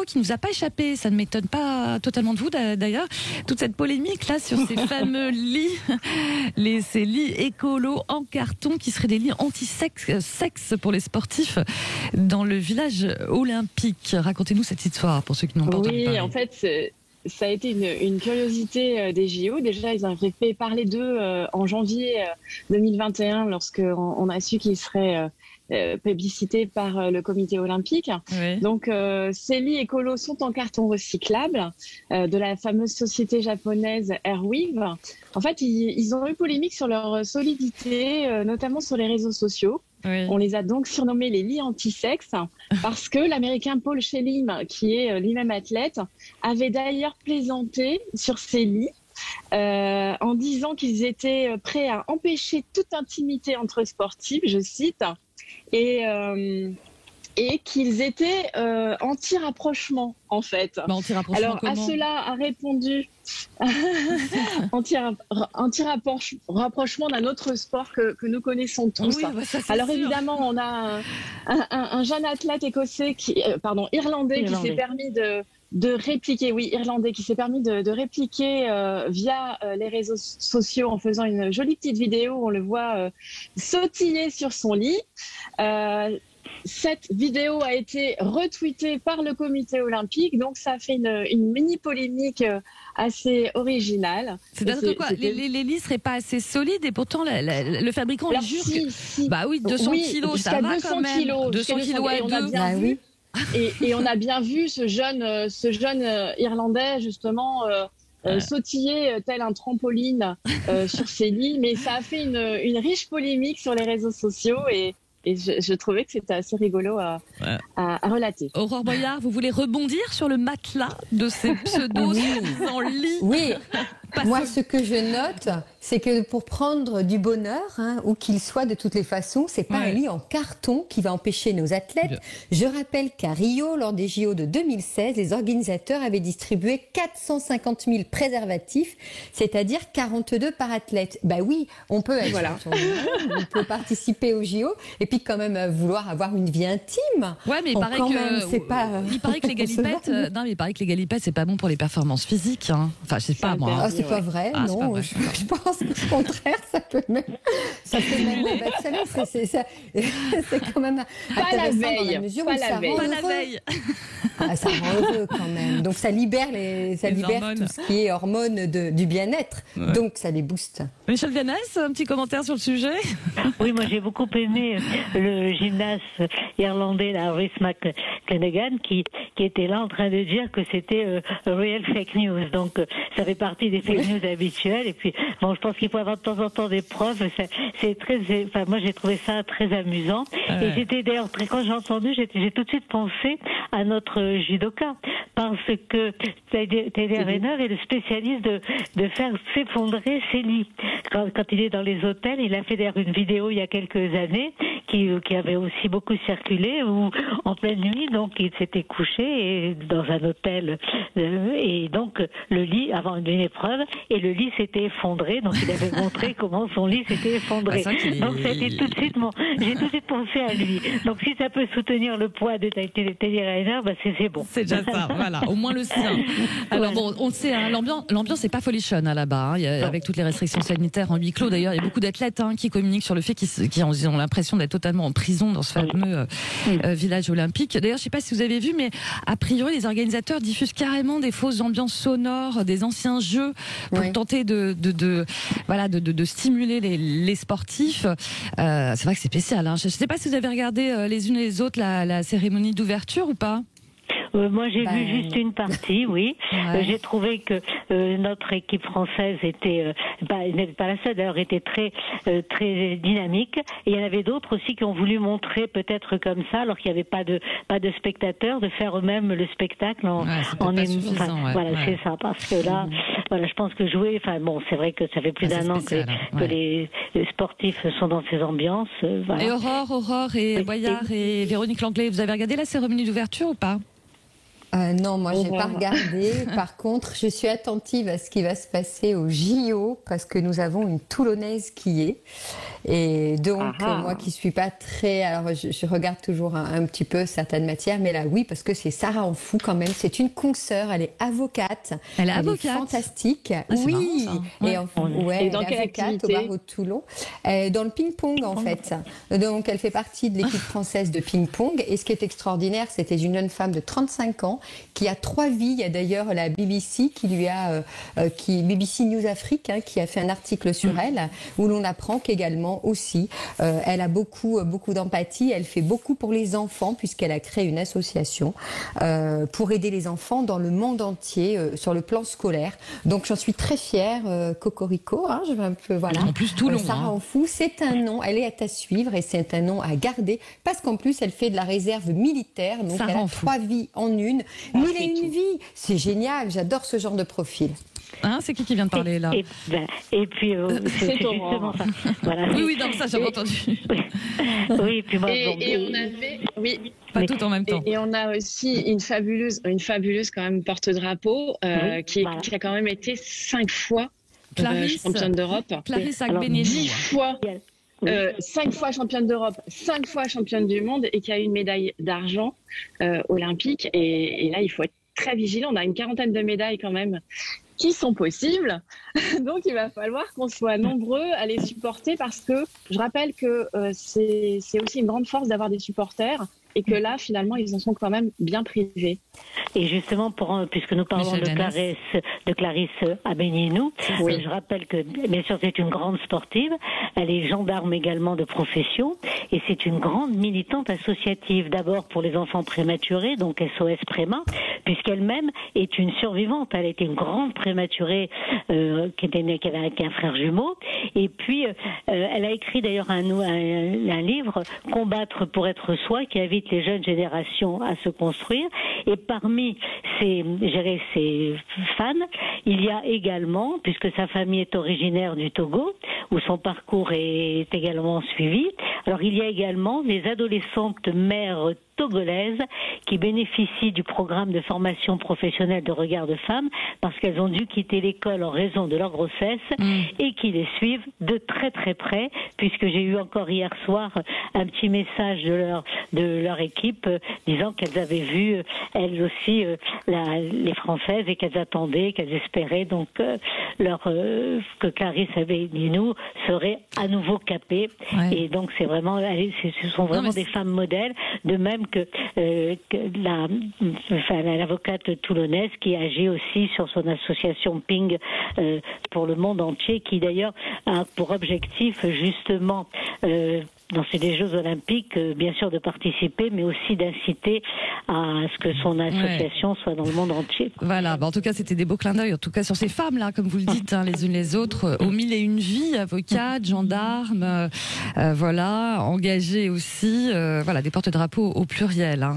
qui nous a pas échappé, ça ne m'étonne pas totalement de vous d'ailleurs, toute cette polémique là sur ces fameux lits, ces lits écolos en carton qui seraient des lits anti-sexe pour les sportifs dans le village olympique. Racontez-nous cette histoire pour ceux qui n'ont pas entendu parler. Oui, en fait, ça a été une curiosité des JO. Déjà, ils avaient fait parler d'eux en janvier 2021 lorsqu'on a su qu'ils seraient publicités par le comité olympique. Oui. Donc, ces lits écolos sont en carton recyclable de la fameuse société japonaise Airweave. En fait, ils ont eu polémique sur leur solidité, notamment sur les réseaux sociaux. Oui. On les a donc surnommés les lits anti-sexe parce que l'Américain Paul Schelling, qui est lui-même athlète, avait d'ailleurs plaisanté sur ces lits en disant qu'ils étaient prêts à empêcher toute intimité entre sportifs, je cite, et qu'ils étaient anti-rapprochement, en fait. Anti-rapprochement. Alors, à cela a répondu anti-rapprochement d'un autre sport que nous connaissons tous. Oui, ça, alors, sûr. Évidemment, on a un jeune athlète écossais, irlandais, qui s'est permis de répliquer, irlandais, qui s'est permis de répliquer via les réseaux sociaux en faisant une jolie petite vidéo où on le voit sautiller sur son lit. Cette vidéo a été retweetée par le comité olympique, donc ça a fait une mini polémique assez originale. C'est-à-dire que quoi, les lits seraient pas assez solides et pourtant le fabricant les jure que... Bah oui, 200 kilos, ça va quand même. 200 kilos à deux. Et on a bien vu ce jeune Irlandais justement sautiller tel un trampoline sur ses lits, mais ça a fait une riche polémique sur les réseaux sociaux et je trouvais que c'était assez rigolo à relater. Aurore Boyard, vous voulez rebondir sur le matelas de ces pseudos en lit? Oui. Moi, ce que je note, c'est que pour prendre du bonheur, où qu'il soit de toutes les façons, c'est pas un lit en carton qui va empêcher nos athlètes. Je rappelle qu'à Rio, lors des JO de 2016, les organisateurs avaient distribué 450 000 préservatifs, c'est-à-dire 42 par athlète. Bah oui, on peut être on peut participer aux JO et puis quand même vouloir avoir une vie intime. Ouais, mais il paraît il paraît que les galipettes, il paraît que les galipettes, c'est pas bon pour les performances physiques. Enfin, je sais pas moi. C'est pas vrai, non. Pas vrai. Je pense qu'au contraire, ça peut même c'est quand même pas la veille. Pas la veille. Ça rend heureux quand même. Donc ça libère tout ce qui est hormones du bien-être. Ouais. Donc ça les booste. Michel Vianès, un petit commentaire sur le sujet? Oui, moi j'ai beaucoup aimé le gymnaste irlandais, Rhys McClenaghan, qui était là en train de dire que c'était real fake news. Donc ça fait partie des fake news habituelles. Et puis bon, je pense qu'il faut avoir de temps en temps des preuves. Moi j'ai trouvé ça très amusant. Et j'étais d'ailleurs quand j'ai entendu, j'ai tout de suite pensé à notre judoka, parce que Teddy Riner est le spécialiste de faire s'effondrer ses lits. Quand il est dans les hôtels, il a fait d'ailleurs une vidéo il y a quelques années qui avait aussi beaucoup circulé, où en pleine nuit, donc il s'était couché dans un hôtel et donc le lit, avant une épreuve, et le lit s'était effondré, donc il avait montré comment son lit s'était effondré. Donc c'était j'ai tout de suite pensé à lui. Donc si ça peut soutenir le poids de Teddy Riner, c'est bon. C'est déjà ça, voilà, au moins le sien. Alors bon, on sait, l'ambiance c'est pas folichonne là-bas, avec toutes les restrictions sanitaires en huis clos. D'ailleurs, il y a beaucoup d'athlètes qui communiquent sur le fait qu'ils ont l'impression d'être totalement en prison dans ce fameux village olympique. D'ailleurs, je sais pas si vous avez vu, mais a priori, les organisateurs diffusent carrément des fausses ambiances sonores, des anciens jeux pour tenter de stimuler les sportifs. C'est vrai que c'est spécial. Je sais pas si vous avez regardé les unes et les autres la cérémonie d'ouverture ou pas. Moi, j'ai vu juste une partie, oui. Ouais. J'ai trouvé que notre équipe française n'était pas la seule, d'ailleurs, était très dynamique. Et il y en avait d'autres aussi qui ont voulu montrer peut-être comme ça, alors qu'il n'y avait pas de spectateurs, de faire eux-mêmes le spectacle c'est ça, parce que là, je pense que jouer, c'est vrai que ça fait plus d'un an que les sportifs sont dans ces ambiances. Voilà. Et Aurore et Boyard et Véronique Langlais, vous avez regardé la cérémonie d'ouverture ou pas? Non, moi, j'ai pas regardé. Par contre, je suis attentive à ce qui va se passer au JO parce que nous avons une Toulonnaise qui y est. Et donc, moi qui suis pas très... Alors, je regarde toujours un petit peu certaines matières, mais là, oui, parce que c'est Sarah Amfou quand même. C'est une consoeur, elle est avocate. Elle est avocate. Est fantastique. Ah, oui. Marrant, ça. Et dans elle est quelle avocate activité? au barreau de Toulon. Dans le ping-pong, en fait. Donc, elle fait partie de l'équipe française de ping-pong. Et ce qui est extraordinaire, c'était une jeune femme de 35 ans qui a 3 vies. Il y a d'ailleurs la BBC qui lui a, BBC News Afrique, qui a fait un article sur elle, où l'on apprend qu'également aussi, elle a beaucoup d'empathie. Elle fait beaucoup pour les enfants puisqu'elle a créé une association pour aider les enfants dans le monde entier sur le plan scolaire. Donc j'en suis très fière, Cocorico. Je vais un peu voilà. En plus Toulon. Sarah Amfou, c'est un nom. Elle est à suivre et c'est un nom à garder parce qu'en plus elle fait de la réserve militaire. Donc Sarah elle a Amfou. 3 vies en une. 1001 vies. C'est génial. J'adore ce genre de profil. C'est qui vient de parler là? Et puis, c'est Aurore. justement ça. Voilà. Oui, non, ça j'avais entendu. Oui, puis moi, Et on avait, oui, Pas tout en même temps. et on a aussi une fabuleuse quand même porte-drapeau qui a quand même été 5 fois championne d'Europe. Clarisse Alors, Agbenini. 10 fois. 5 fois championne d'Europe, 5 fois championne du monde et qui a eu une médaille d'argent olympique. Et là, il faut être très vigilant. On a une 40aine de médailles quand même qui sont possibles. Donc, il va falloir qu'on soit nombreux à les supporter parce que je rappelle que c'est aussi une grande force d'avoir des supporters et que là, finalement, ils en sont quand même bien privés. Et justement, puisque nous parlons de Clarisse Agbenini, je rappelle que, bien sûr, c'est une grande sportive. Elle est gendarme également de profession. Et c'est une grande militante associative. D'abord pour les enfants prématurés, donc SOS Préma, puisqu'elle-même est une survivante. Elle était une grande prématurée qui était née avec un frère jumeau. Et puis, elle a écrit d'ailleurs un livre, Combattre pour être soi, qui invite les jeunes générations à se construire. Et parmi ses fans, il y a également, puisque sa famille est originaire du Togo, où son parcours est également suivi, alors il y a également des adolescentes mères togolaises qui bénéficient du programme de formation professionnelle de regard de femmes parce qu'elles ont dû quitter l'école en raison de leur grossesse et qui les suivent de très très près, puisque j'ai eu encore hier soir un petit message de leur équipe disant qu'elles avaient vu elles aussi les Françaises et qu'elles attendaient, qu'elles espéraient donc que Clarisse Agbenini serait à nouveau capée. Et donc c'est vraiment, ce sont vraiment des femmes modèles, de même que l'avocate toulonnaise qui agit aussi sur son association Ping pour le monde entier, qui d'ailleurs a pour objectif justement dans ces Jeux Olympiques, bien sûr de participer, mais aussi d'inciter à ce que son association soit dans le monde entier. Voilà, en tout cas c'était des beaux clins d'œil, en tout cas sur ces femmes-là, comme vous le dites, les unes les autres, aux 1001 vies, avocates, gendarmes, engagées aussi, des porte-drapeaux au pluriel.